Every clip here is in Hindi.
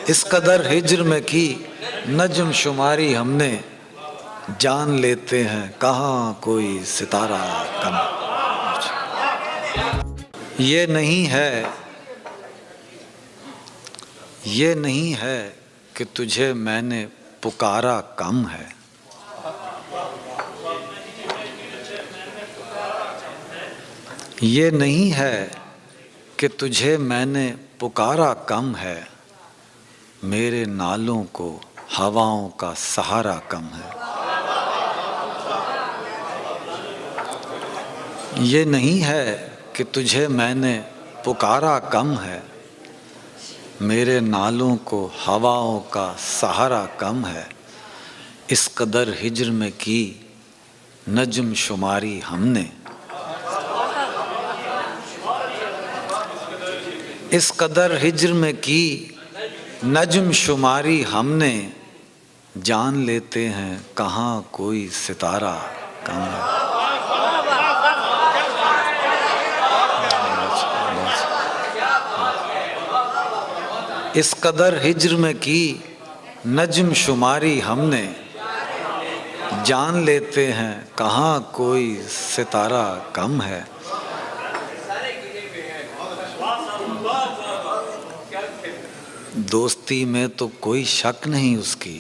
इस कदर हिज्र में की नज्म शुमारी हमने, जान लेते हैं कहाँ कोई सितारा कम। ये नहीं है कि तुझे मैंने पुकारा कम है। ये नहीं है कि तुझे मैंने पुकारा कम है, मेरे नालों को हवाओं का सहारा कम है। ये नहीं है कि तुझे मैंने पुकारा कम है, मेरे नालों को हवाओं का सहारा कम है। इस कदर हिज्र में की नज्म शुमारी हमने, इस कदर हिज्र में की नज्म शुमारी हमने, जान लेते हैं कहाँ कोई सितारा कम है। इस कदर हिज्र में की नज्म शुमारी हमने, जान लेते हैं कहाँ कोई सितारा कम है। दोस्ती में तो कोई शक नहीं उसकी,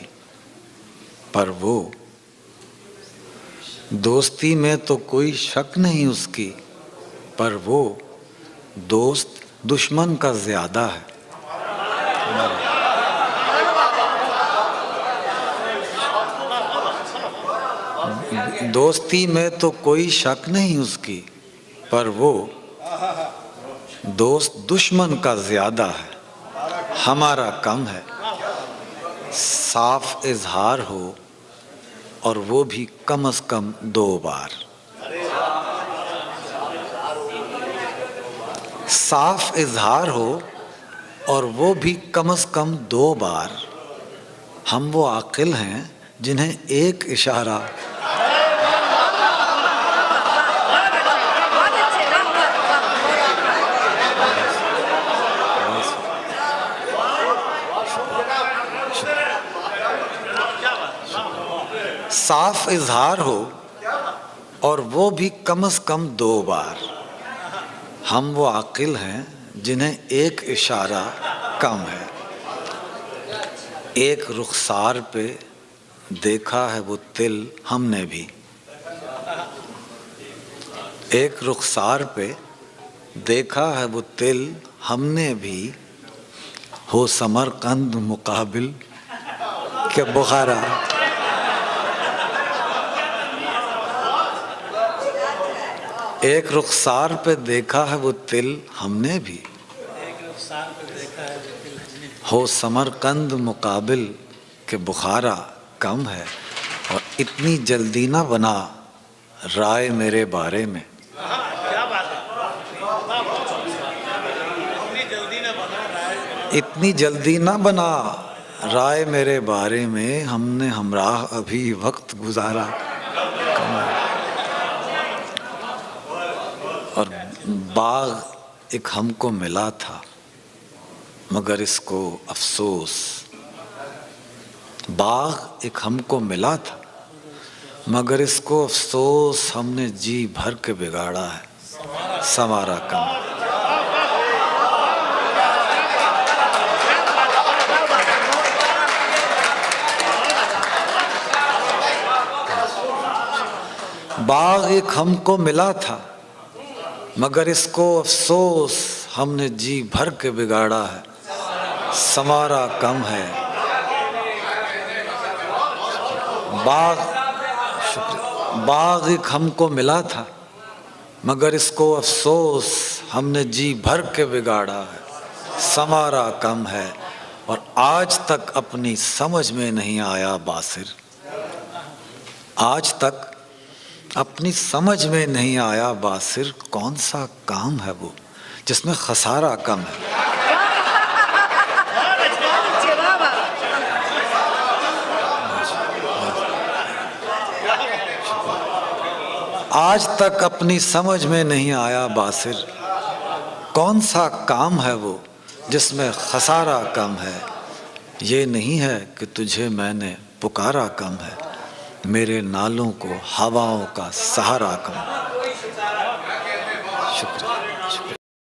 पर वो दोस्ती में तो कोई शक नहीं उसकी, पर वो दोस्त दुश्मन का ज्यादा है। दोस्ती में तो कोई शक नहीं उसकी, पर वो दोस्त दुश्मन का ज्यादा है, हमारा कम है। साफ इजहार हो और वो भी कम से कम 2 बार। साफ इजहार हो और वो भी कम से कम 2 बार। हम वो आकिल हैं जिन्हें एक इशारा साफ इजहार हो और वो भी कम से कम 2 बार। हम वो आकिल हैं जिन्हें एक इशारा कम है। एक रुखसार पे देखा है वो तिल हमने भी, एक रुखसार पे देखा है वो तिल हमने भी, हो समरकंद मुकाबिल के बुखारा। एक रुखसार पे देखा है वो तिल हमने भी, हो समरकंद मुकाबिल के बुखारा कम है। और इतनी जल्दी ना बना राय मेरे बारे में, इतनी जल्दी ना बना राय मेरे बारे में, हमने हमराह अभी वक्त गुजारा कम है। और बाग एक हमको मिला था मगर इसको अफसोस, बाग एक हमको मिला था मगर इसको अफसोस, हमने जी भर के बिगाड़ा है, संवारा कम। बाग एक हमको मिला था मगर इसको अफसोस, हमने जी भर के बिगाड़ा है, संवारा कम है। बाग एक हमको मिला था मगर इसको अफसोस, हमने जी भर के बिगाड़ा है, संवारा कम है। और आज तक अपनी समझ में नहीं आया बासिर, आज तक अपनी समझ में नहीं आया बासिर, कौन सा काम है वो जिसमें खसारा कम है। आज तक अपनी समझ में नहीं आया बासिर, कौन सा काम है वो जिसमें खसारा कम है। ये नहीं है कि तुझे मैंने पुकारा कम है, मेरे नालों को हवाओं का सहारा कम। शुक्रिया।